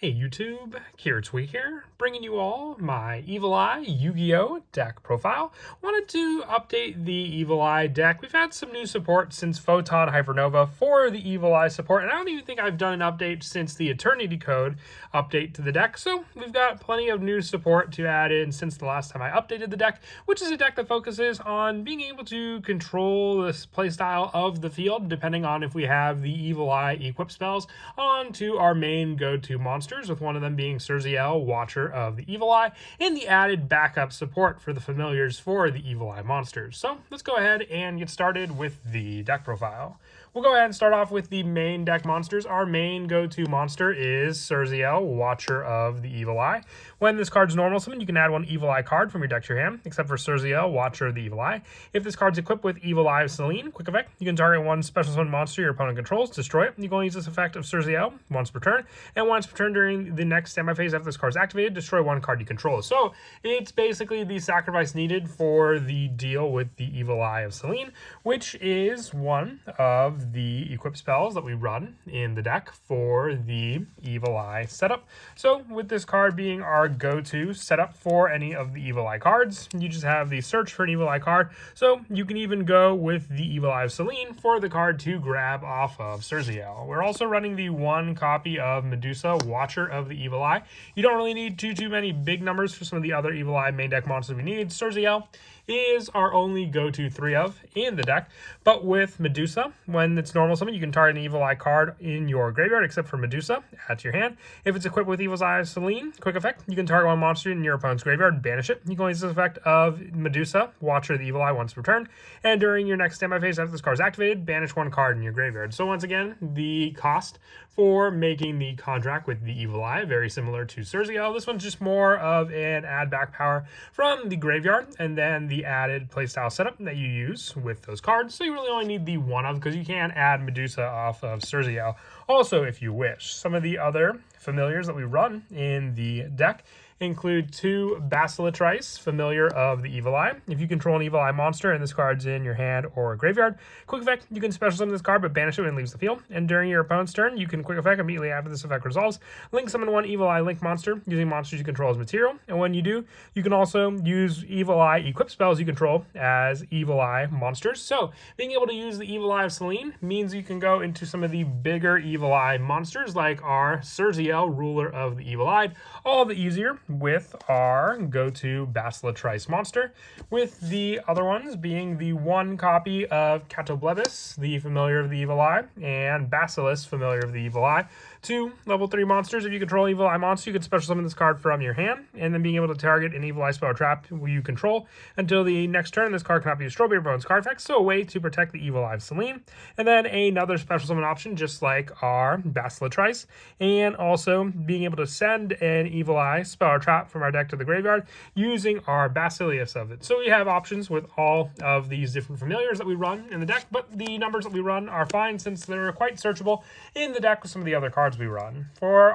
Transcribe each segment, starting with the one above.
Hey YouTube, Kiritsuite here, bringing you all my Evil Eye Yu-Gi-Oh! Deck profile. Wanted to update the Evil Eye deck. We've had some new support since Photon Hypernova for the Evil Eye support, and I don't even think I've done an update since the Eternity Code update to the deck, so we've got plenty of new support to add in since the last time I updated the deck, which is a deck that focuses on being able to control this playstyle of the field, depending on if we have the Evil Eye equip spells onto our main go-to monster, with one of them being Surziel, Watcher of the Evil Eye, and the added backup support for the familiars for the Evil Eye monsters. So let's go ahead and get started with the deck profile. We'll go ahead and start off with the main deck monsters. Our main go-to monster is Surziel, Watcher of the Evil Eye. When this card's normal summon, you can add one Evil Eye card from your deck to your hand, except for Surziel, Watcher of the Evil Eye. If this card's equipped with Evil Eye of Selene, quick effect, you can target one special summon monster your opponent controls, destroy it. You can only use this effect of Surziel once per turn, and once per turn during the next standby phase after this card's activated, destroy one card you control. So it's basically the sacrifice needed for the deal with the Evil Eye of Selene, which is one of the equip spells that we run in the deck for the Evil Eye setup. So with this card being our go-to setup for any of the Evil Eye cards, you just have the search for an Evil Eye card. So you can even go with the Evil Eye of Selene for the card to grab off of Surziel. We're also running the one copy of Medusa, Watcher of the Evil Eye. You don't really need too many big numbers for some of the other Evil Eye main deck monsters we need. Surziel is our only go-to 3 of in the deck, but with Medusa, when it's normal summon, you can target an Evil Eye card in your graveyard except for Medusa, add to your hand. If it's equipped with Evil Eye of Selene, quick effect, you can target one monster in your opponent's graveyard, banish it. You can only use this effect of Medusa, Watcher of the Evil Eye once per turn, and during your next standby phase after this card is activated, banish one card in your graveyard. So once again, the cost for making the contract with the Evil Eye, very similar to Surziel. This one's just more of an add back power from the graveyard, and then the added playstyle setup that you use with those cards. So you really only need the one of, because you can add Medusa off of Surziel also if you wish. Some of the other familiars that we run in the deck include 2 Basilitrice, familiar of the Evil Eye. If you control an Evil Eye monster and this card's in your hand or graveyard, quick effect, you can special summon this card but banish it when it leaves the field. And during your opponent's turn, you can quick effect immediately after this effect resolves, link summon one Evil Eye link monster using monsters you control as material. And when you do, you can also use Evil Eye equip spells you control as Evil Eye monsters. So being able to use the Evil Eye of Selene means you can go into some of the bigger Evil Eye monsters like our Surziel, ruler of the Evil Eye, all the easier with our go-to Basilitrice monster, with the other ones being the one copy of Catoblebis, the familiar of the Evil Eye, and Basilisk, familiar of the Evil Eye. 2 level 3 monsters. If you control Evil Eye monster, you can special summon this card from your hand, and then being able to target an Evil Eye spell or trap you control until the next turn. This card cannot be destroyed by your opponent's card effect, so a way to protect the Evil Eye of Selene. And then another special summon option, just like our Basilitrice, and also being able to send an Evil Eye spell or trap from our deck to the graveyard using our Basilius of it. So we have options with all of these different familiars that we run in the deck, but the numbers that we run are fine since they're quite searchable in the deck with some of the other cards we run. For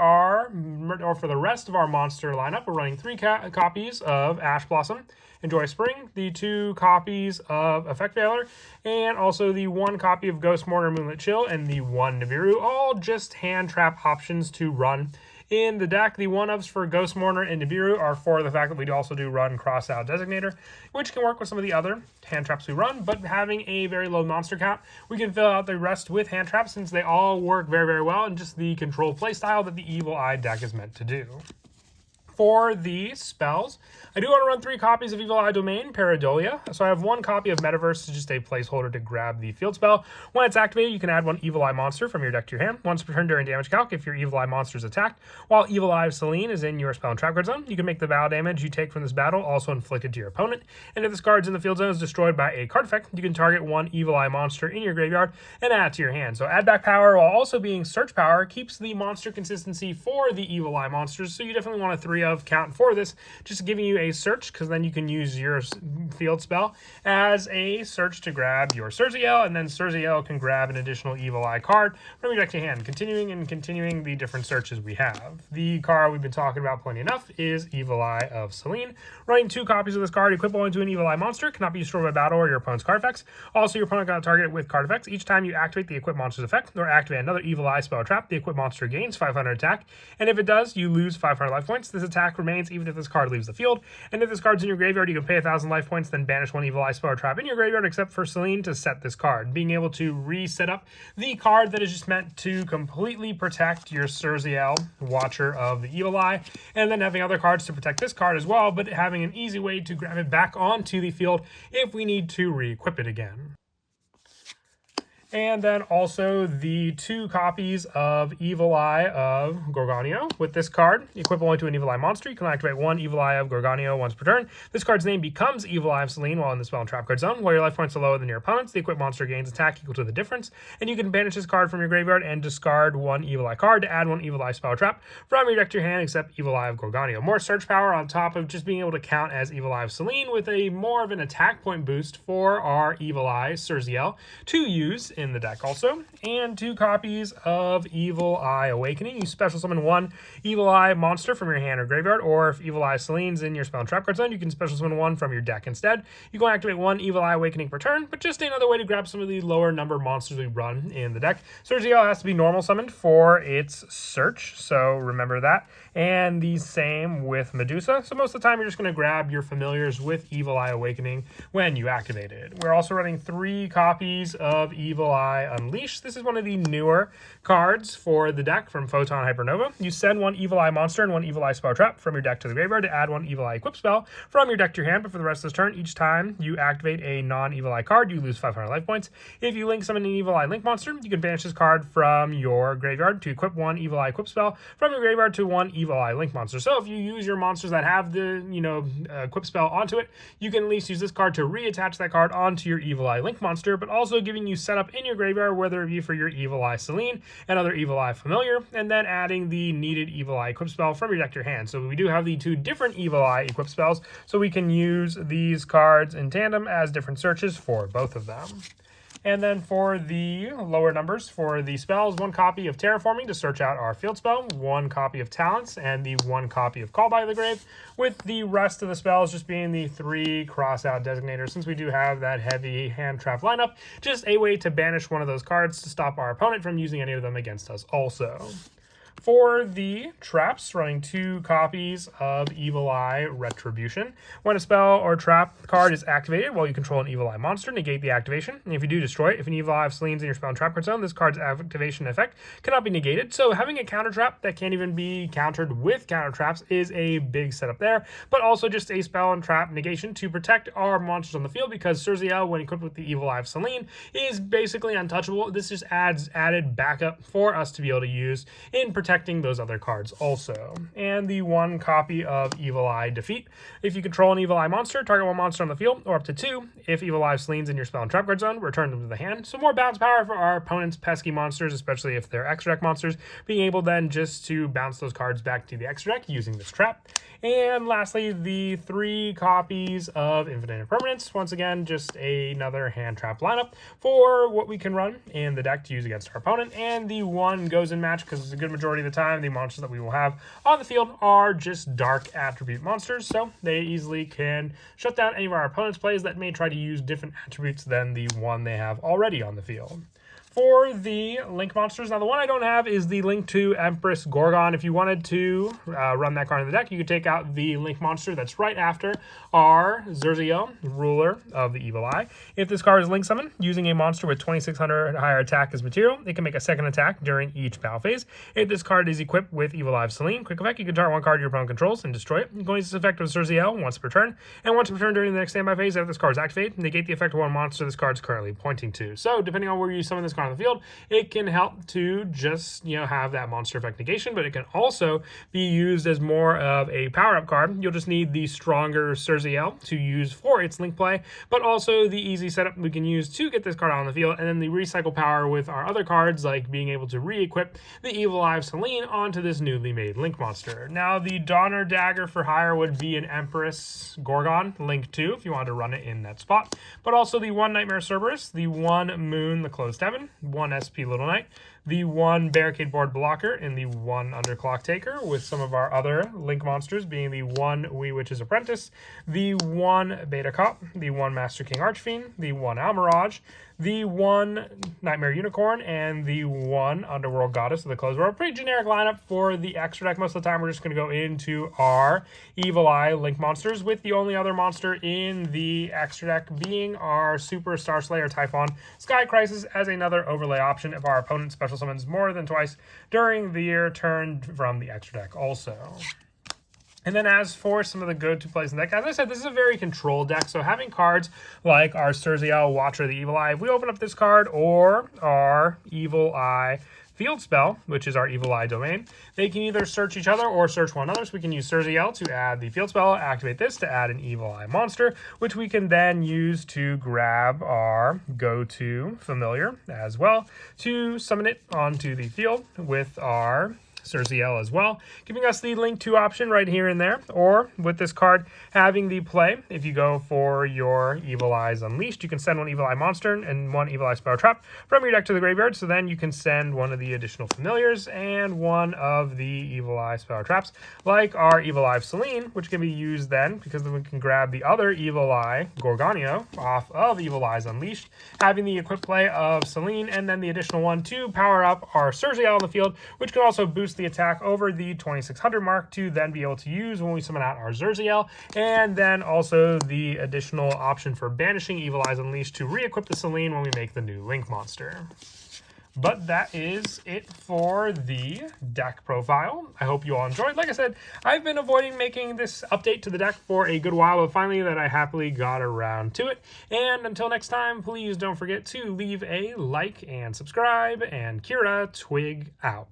the rest of our monster lineup, we're running 3 copies of Ash Blossom, Enjoy Spring, the 2 copies of Effect Veiler, and also the 1 copy of Ghost Mourner Moonlit Chill, and the 1 Nibiru, all just hand trap options to run in the deck. The 1-ofs for Ghost Mourner and Nibiru are for the fact that we also do run Cross Out Designator, which can work with some of the other hand traps we run, but having a very low monster count, we can fill out the rest with hand traps since they all work very well and just the control playstyle that the Evil Eye deck is meant to do. For the spells, I do want to run 3 copies of Evil Eye Domain, Pareidolia. So I have 1 copy of Metaverse, just a placeholder to grab the field spell. When it's activated, you can add 1 Evil Eye monster from your deck to your hand. Once per turn during damage calc, if your Evil Eye monster is attacked, while Evil Eye of Selene is in your spell and trap card zone, you can make the battle damage you take from this battle also inflicted to your opponent. And if this card's in the field zone is destroyed by a card effect, you can target 1 Evil Eye monster in your graveyard and add it to your hand. So add back power while also being search power keeps the monster consistency for the Evil Eye monsters. So you definitely want a 3 of count for this, just giving you a search, because then you can use your field spell as a search to grab your Surziel, and then Surziel can grab an additional Evil Eye card from your deck to hand, continuing the different searches we have. The card we've been talking about plenty enough is Evil Eye of Selene. Running 2 copies of this card, equipable into an Evil Eye monster, cannot be destroyed by battle or your opponent's card effects. Also, your opponent got targeted with card effects. Each time you activate the equipped monster's effect or activate another Evil Eye spell or trap, the equipped monster gains 500 attack, and if it does, you lose 500 life points. This attack remains even if this card leaves the field, and if this card's in your graveyard, you can pay 1,000 life points, then banish 1 Evil Eye spell or trap in your graveyard, except for Selene, to set this card. Being able to reset up the card that is just meant to completely protect your Surziel, Watcher of the Evil Eye, and then having other cards to protect this card as well, but having an easy way to grab it back onto the field if we need to re-equip it again. And then also the 2 copies of Evil Eye of Gorgonio. With this card, equivalent to an Evil Eye monster, you can activate 1 Evil Eye of Gorgonio once per turn. This card's name becomes Evil Eye of Selene while in the spell and trap card zone. While your life points are lower than your opponent's, the equipped monster gains attack equal to the difference. And you can banish this card from your graveyard and discard 1 Evil Eye card to add 1 Evil Eye spell or trap from your deck to your hand, except Evil Eye of Gorgonio. More search power on top of just being able to count as Evil Eye of Selene, with a more of an attack point boost for our Evil Eye Surziel to use in the deck also. And 2 copies of Evil Eye Awakening. You special summon 1 Evil Eye monster from your hand or graveyard, or if Evil Eye Selene's in your spell and trap card zone, you can special summon 1 from your deck instead. You can activate 1 Evil Eye Awakening per turn, but just another way to grab some of the lower number monsters we run in the deck. Surziel has to be normal summoned for its search, so remember that. And the same with Medusa. So most of the time you're just going to grab your familiars with Evil Eye Awakening when you activate it. We're also running 3 copies of Evil Eye Unleashed. This is one of the newer cards for the deck from Photon Hypernova. You send 1 Evil Eye monster and 1 Evil Eye spell trap from your deck to the graveyard to add 1 Evil Eye equip spell from your deck to your hand, but for the rest of this turn, each time you activate a non-Evil Eye card, you lose 500 life points. If you link summon an Evil Eye Link monster, you can banish this card from your graveyard to equip 1 Evil Eye equip spell from your graveyard to 1 Evil Eye Link monster. So if you use your monsters that have the, equip spell onto it, you can at least use this card to reattach that card onto your Evil Eye Link monster, but also giving you setup in your graveyard, whether it be for your Evil Eye Selene and other Evil Eye familiar, and then adding the needed Evil Eye equip spell from your deck to your hand. So we do have the 2 different Evil Eye equip spells, so we can use these cards in tandem as different searches for both of them. And then for the lower numbers for the spells, 1 copy of Terraforming to search out our field spell, 1 copy of Talents, and the 1 copy of Call by the Grave, with the rest of the spells just being the 3 cross-out designators. Since we do have that heavy hand trap lineup, just a way to banish one of those cards to stop our opponent from using any of them against us also. For the traps, running 2 copies of Evil Eye Retribution. When a spell or trap card is activated while you control an Evil Eye monster, negate the activation. And if you do destroy it, if an Evil Eye of Selene's in your spell and trap card zone, this card's activation effect cannot be negated. So having a counter trap that can't even be countered with counter traps is a big setup there, but also just a spell and trap negation to protect our monsters on the field, because Surziel, when equipped with the Evil Eye of Selene, is basically untouchable. This just adds added backup for us to be able to use in protecting those other cards also. And the 1 copy of Evil Eye Defeat. If you control an Evil Eye monster, target 1 monster on the field, or up to 2. If Evil Eye Selene's in your spell and trap card zone, return them to the hand. So more bounce power for our opponent's pesky monsters, especially if they're extra deck monsters, being able then just to bounce those cards back to the extra deck using this trap. And lastly, the 3 copies of Infinite Impermanence. Once again, just another hand trap lineup for what we can run in the deck to use against our opponent. And the 1 goes in match, because it's a good majority of the time the monsters that we will have on the field are just dark attribute monsters, so they easily can shut down any of our opponent's plays that may try to use different attributes than the one they have already on the field. For the Link monsters, now the one I don't have is the Link to Empress Gorgon. If you wanted to run that card in the deck, you could take out the Link monster that's right after our Surziel, ruler of the Evil Eye. If this card is Link summoned, using a monster with 2600 higher attack as material, it can make a second attack during each battle phase. If this card is equipped with Evil Eye of Selene, quick effect, you can target 1 card your opponent controls and destroy it. You can use this effect with Surziel once per turn, and once per turn during the next standby phase, after this card is activated, negate the effect of 1 monster this card is currently pointing to. So, depending on where you summon this card on the field, it can help to just, have that monster effect negation, but it can also be used as more of a power-up card. You'll just need the stronger Surziel to use for its link play, but also the easy setup we can use to get this card out on the field, and then the recycle power with our other cards, like being able to re-equip the Evil Eye of Selene onto this newly made link monster. Now, the Donner Dagger for hire would be an Empress Gorgon, link 2, if you wanted to run it in that spot, but also the 1 Nightmare Cerberus, the 1 Moon the Closed Heaven, 1 SP Little Knight, the 1 Barricade Board Blocker, and the 1 Underclock Taker, with some of our other link monsters being the 1 Wee Witch's Apprentice, the 1 Beta Cop, the 1 Master King Archfiend, the 1 Almirage, the 1 Nightmare Unicorn, and the 1 Underworld Goddess of the Closed World. Pretty generic lineup for the extra deck. Most of the time, we're just going to go into our Evil Eye link monsters, with the only other monster in the extra deck being our Super Star Slayer Typhon Sky Crisis as another overlay option if our opponent special summons more than twice during the year turn from the extra deck also. And then as for some of the go-to plays in the deck, as I said, this is a very controlled deck, so having cards like our Surziel, Watcher the Evil Eye, if we open up this card, or our Evil Eye Field Spell, which is our Evil Eye domain, they can either search each other or search one another. So we can use Surziel to add the Field Spell, activate this to add an Evil Eye monster, which we can then use to grab our go-to familiar as well to summon it onto the field with our Surziel as well, giving us the link 2 option right here and there. Or with this card having the play, if you go for your Evil Eyes Unleashed, you can send 1 Evil Eye monster and 1 Evil Eye Spell Trap from your deck to the graveyard, so then you can send 1 of the additional familiars and 1 of the Evil Eye Spell Traps, like our Evil Eye of Selene, which can be used then, because then we can grab the other Evil Eye Gorgonio off of Evil Eyes Unleashed, having the equip play of Selene, and then the additional 1 to power up our Surziel on the field, which can also boost the attack over the 2600 mark to then be able to use when we summon out our Surziel, and then also the additional option for banishing Evil Eyes Unleashed to re-equip the Selene when we make the new link monster. But that is it for the deck profile. I hope you all enjoyed. Like I said, I've been avoiding making this update to the deck for a good while, but finally that I happily got around to it. And until next time, please don't forget to leave a like and subscribe, and Kira Twig out.